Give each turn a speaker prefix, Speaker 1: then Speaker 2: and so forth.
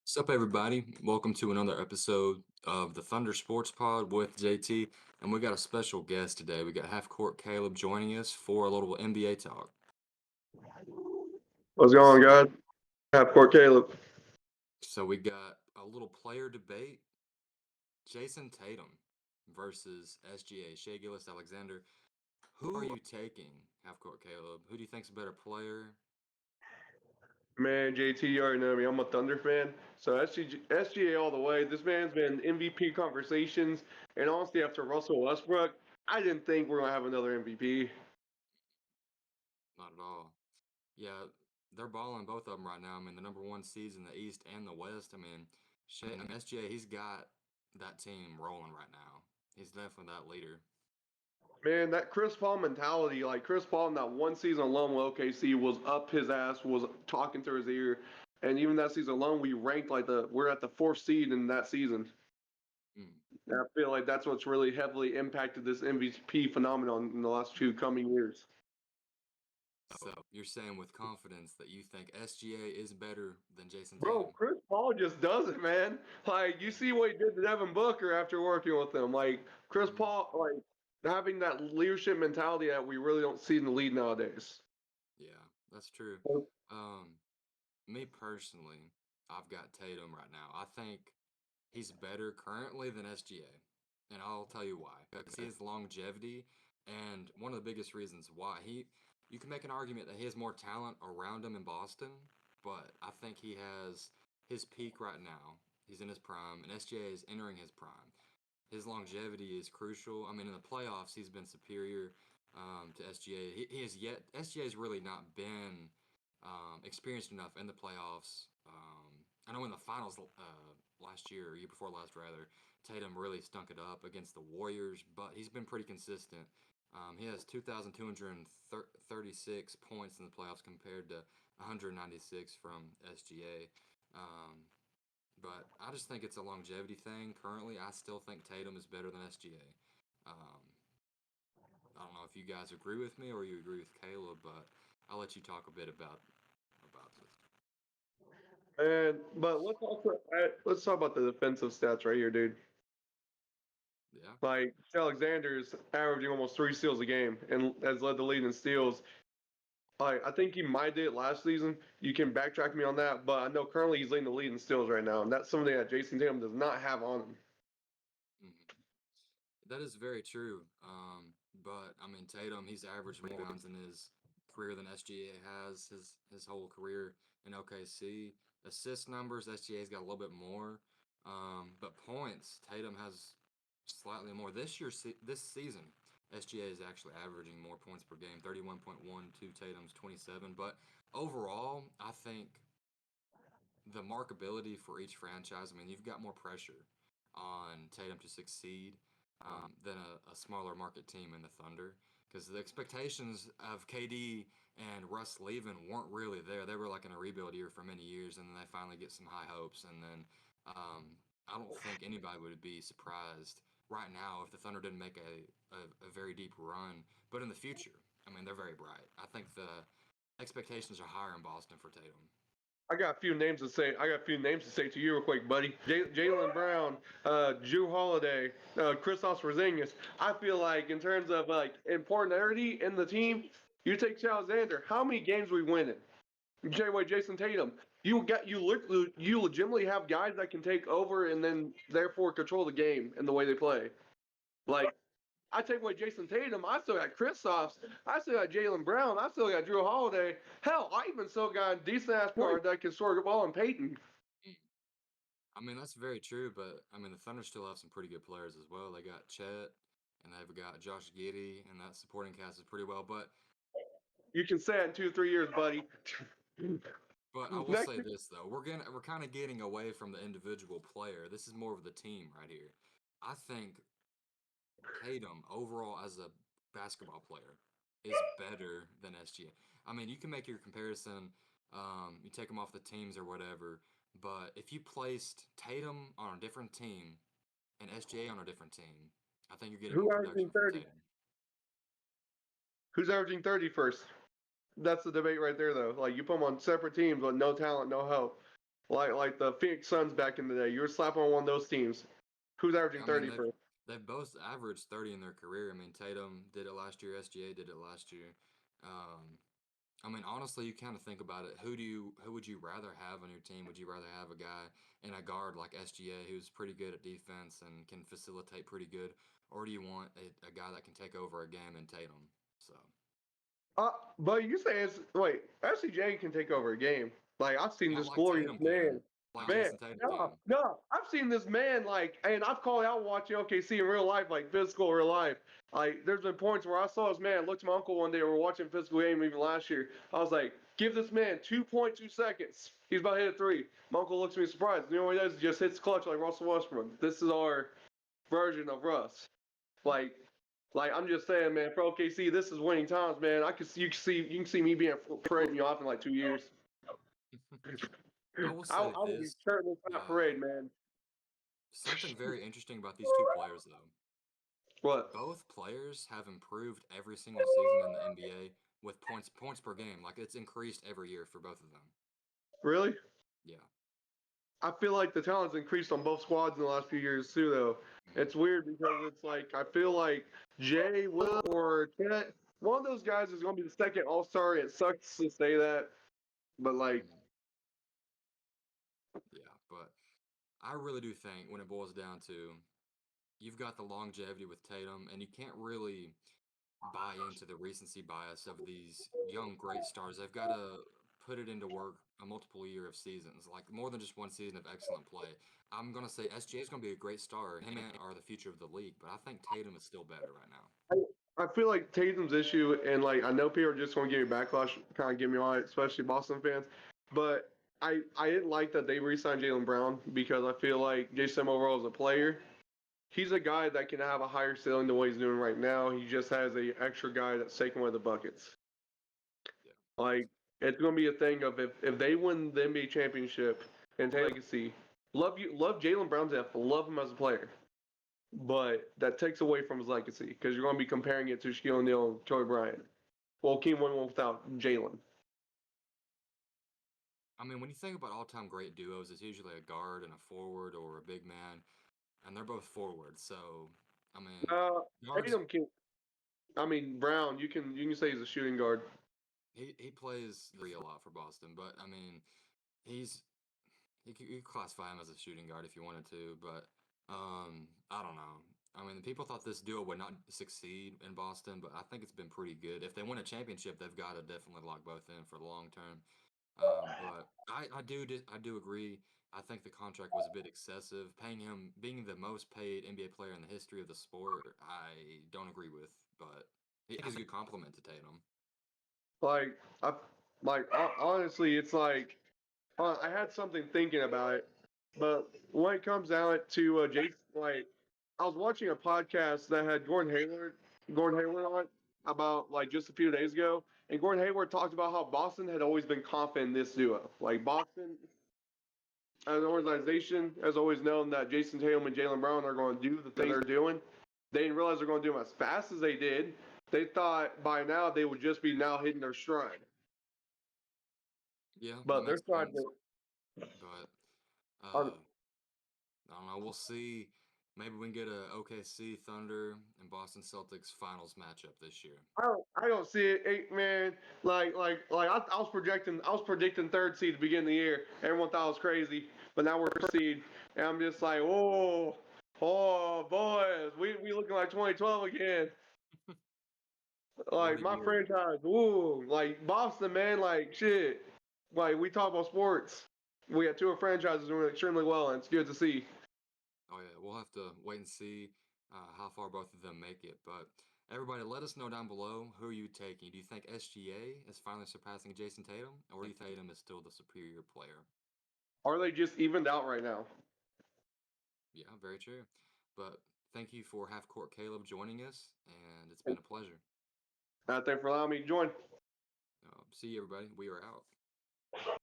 Speaker 1: What's up, everybody? Welcome to another episode of the Thunder Sports Pod with JT, and we got a special guest today. We got Half-CourtKaleb joining us for a little NBA talk.
Speaker 2: What's going on, guys? Half-CourtKaleb.
Speaker 1: So we got a little player debate: Jason Tatum versus SGA, Shai Gilgeous-Alexander. Who are you taking, Half-CourtKaleb? Who do you think's a better player?
Speaker 2: Man, JT, you already know me. I'm a Thunder fan. So SGA all the way. This man's been MVP conversations. And honestly, after Russell Westbrook, I didn't think we're going to have another MVP.
Speaker 1: Not at all. Yeah, they're balling both of them right now. I mean, the number one seeds in the East and the West. SGA, he's got that team rolling right now. He's definitely that leader.
Speaker 2: Man, that Chris Paul mentality, like Chris Paul in that one season alone with OKC was up his ass, was talking to his ear. And even that season alone, we're at the fourth seed in that season. I feel like that's what's really heavily impacted this MVP phenomenon in the last few coming years.
Speaker 1: So you're saying with confidence that you think SGA is better than Jason
Speaker 2: Bro,
Speaker 1: Tatum?
Speaker 2: Chris Paul just does it, man. Like you see what he did to Devin Booker after working with him. Like Chris Paul, like having that leadership mentality that we really don't see in the league nowadays.
Speaker 1: Yeah, that's true. Me personally, I've got Tatum right now. I think he's better currently than SGA, and I'll tell you why. Because he has longevity, and one of the biggest reasons why you can make an argument that he has more talent around him in Boston, but I think he has his peak right now. He's in his prime, and SGA is entering his prime. His longevity is crucial. I mean, in the playoffs, he's been superior to SGA. SGA has really not been experienced enough in the playoffs. I know in the finals last year, or year before last rather, Tatum really stunk it up against the Warriors, but he's been pretty consistent. He has 2,236 points in the playoffs compared to 196 from SGA. But I just think it's a longevity thing. Currently, I still think Tatum is better than SGA. I don't know if you guys agree with me or you agree with Caleb, but I'll let you talk a bit about this.
Speaker 2: But let's talk about the defensive stats right here, dude.
Speaker 1: Yeah.
Speaker 2: Like Alexander's averaging almost 3 steals a game and has led the league in steals. I think he might did it last season. You can backtrack me on that, but I know currently he's leading the league in steals right now, and that's something that Jason Tatum does not have on him.
Speaker 1: That is very true. But I mean, Tatum, he's averaged more rebounds in his career than SGA has his whole career in OKC. Assist numbers, SGA's got a little bit more. But points, Tatum has slightly more. This season, SGA is actually averaging more points per game, 31.12, Tatum's 27. But overall, I think the markability for each franchise, I mean, you've got more pressure on Tatum to succeed than a smaller market team in the Thunder. Because the expectations of KD and Russ leaving weren't really there. They were like in a rebuild year for many years, and then they finally get some high hopes. And then I don't think anybody would be surprised right now if the Thunder didn't make a very deep run. But in the future, I mean, they're very bright. I think the expectations are higher in Boston for Tatum.
Speaker 2: I got a few names to say. To you real quick, buddy. Jaylen Brown, Jrue Holiday, Kristaps Porzingis. I feel like in terms of like importance in the team, you take Alexander. How many games we winning? Jason Tatum. You legitimately have guys that can take over and then therefore control the game and the way they play. Like I take away Jason Tatum, I still got Kristaps, I still got Jaylen Brown, I still got Jrue Holiday. Hell, I even still got a decent ass guard that can score the ball in Peyton.
Speaker 1: I mean, that's very true, but I mean, the Thunder still have some pretty good players as well. They got Chet, and they've got Josh Giddey, and that supporting cast is pretty well. But
Speaker 2: you can say it in 2-3 years, buddy.
Speaker 1: But I will say this though, we're kind of getting away from the individual player. This is more of the team right here. I think Tatum overall as a basketball player is better than SGA. I mean, you can make your comparison. You take them off the teams or whatever. But if you placed Tatum on a different team and SGA on a different team, I think you're getting more production from Tatum.
Speaker 2: Who's averaging 30 first? That's the debate right there, though. Like, you put them on separate teams with no talent, no help. like the Phoenix Suns back in the day. You would slap on one of those teams. Who's averaging
Speaker 1: I mean,
Speaker 2: 30 for?
Speaker 1: they've both averaged 30 in their career. I mean, Tatum did it last year. SGA did it last year. Um, I mean, honestly, you kind of think about it. Who would you rather have on your team? Would you rather have a guy in a guard like SGA who's pretty good at defense and can facilitate pretty good, or do you want a guy that can take over a game in Tatum? So
Speaker 2: But you say it's wait, SCJ can take over a game. Like I've seen
Speaker 1: not
Speaker 2: this
Speaker 1: like
Speaker 2: glorious
Speaker 1: Tatum
Speaker 2: man.
Speaker 1: can, like
Speaker 2: Man,
Speaker 1: Jason Tatum
Speaker 2: no,
Speaker 1: can.
Speaker 2: no, I've seen this man like, and I've called out watching OKC in real life, like physical real life. Like, there's been points where I saw this man. Looked to my uncle one day. We were watching a physical game even last year. I was like, give this man 2.2 seconds. He's about to hit a three. My uncle looks at me surprised. You know what he does? He just hits clutch like Russell Westbrook. This is our version of Russ. Like, like I'm just saying, man. For OKC, this is winning times, man. I could see you can see me being parading you off in like 2 years.
Speaker 1: I will
Speaker 2: I
Speaker 1: say
Speaker 2: will be
Speaker 1: this:
Speaker 2: shirtless at
Speaker 1: uh,
Speaker 2: parade, man.
Speaker 1: something very interesting about these two players, though.
Speaker 2: What?
Speaker 1: Both players have improved every single season in the NBA with points per game. Like it's increased every year for both of them.
Speaker 2: Really?
Speaker 1: Yeah.
Speaker 2: I feel like the talent's increased on both squads in the last few years too, though.
Speaker 1: Mhm.
Speaker 2: It's weird because it's like I feel like Jay, Will, or Ted, one of those guys is going to be the second All Star. It sucks to say that, but like,
Speaker 1: Mhm. Yeah, but I really do think when it boils down to you've got the longevity with Tatum, and you can't really buy into the recency bias of these young great stars. They've got to put it into work a multiple year of seasons, like more than just one season of excellent play. I'm gonna say SGA is gonna be a great star. Him and are the future of the league, but I think Tatum is still better right now.
Speaker 2: I feel like Tatum's issue, and like I know people are just going to give me backlash, kind of give me on it, especially Boston fans, but I didn't like that they re-signed Jaylen Brown because I feel like Jason overall as a player, he's a guy that can have a higher ceiling than what he's doing right now. He just has a extra guy that's taking away the buckets.
Speaker 1: Yeah.
Speaker 2: Like it's gonna be a thing of if they win the NBA championship and take legacy, love Jaylen Brown to death, love him as a player, but that takes away from his legacy because you're gonna be comparing it to Shaquille O'Neal and Kobe Bryant. Well, Keem won one without Jalen.
Speaker 1: I mean, when you think about all-time great duos, it's usually a guard and a forward or a big man, and they're both forwards. So, I mean,
Speaker 2: Uh,
Speaker 1: guards.
Speaker 2: Tatum can. I mean Brown. You can say he's a shooting guard.
Speaker 1: He plays the three a lot for Boston, but I mean, he's you could classify him as a shooting guard if you wanted to, but I don't know. I mean, people thought this duo would not succeed in Boston, but I think it's been pretty good. If they win a championship, they've got to definitely lock both in for the long term. But I do agree. I think the contract was a bit excessive. Paying him, being the most paid NBA player in the history of the sport, I don't agree with. But I think he's a good compliment to Tatum.
Speaker 2: Like I honestly, it's like I had something thinking about it, but when it comes down to Jason, like I was watching a podcast that had Gordon Hayward on it about like just a few days ago, and Gordon Hayward talked about how Boston had always been confident in this duo. Like Boston as an organization has always known that Jason Tatum and Jaylen Brown are going to do the things they're doing. They didn't realize they're going to do them as fast as they did. They thought by now they would just be now hitting their stride,
Speaker 1: Yeah, that
Speaker 2: but they're
Speaker 1: makes
Speaker 2: starting
Speaker 1: sense.
Speaker 2: to.
Speaker 1: But
Speaker 2: Are,
Speaker 1: I don't know. We'll see. Maybe we can get a OKC Thunder and Boston Celtics finals matchup this year.
Speaker 2: I don't see it, man. I was predicting third seed at the beginning of the year. Everyone thought I was crazy, but now we're first seed, and I'm just like, oh, boys, we looking like 2012 again.
Speaker 1: What
Speaker 2: Like
Speaker 1: a
Speaker 2: my
Speaker 1: year.
Speaker 2: franchise, like Boston, man, like shit. Like we talk about sports, we got two franchises doing extremely well, and it's good to see.
Speaker 1: Oh yeah, we'll have to wait and see how far both of them make it. But everybody, let us know down below who are you taking. Do you think SGA is finally surpassing Jason Tatum, or do you think Tatum is still the superior player?
Speaker 2: Are they just evened out right now?
Speaker 1: Yeah, very true. But thank you for Half Court Caleb joining us, and it's been a pleasure.
Speaker 2: Thanks for allowing me to join.
Speaker 1: See you, everybody. We are out.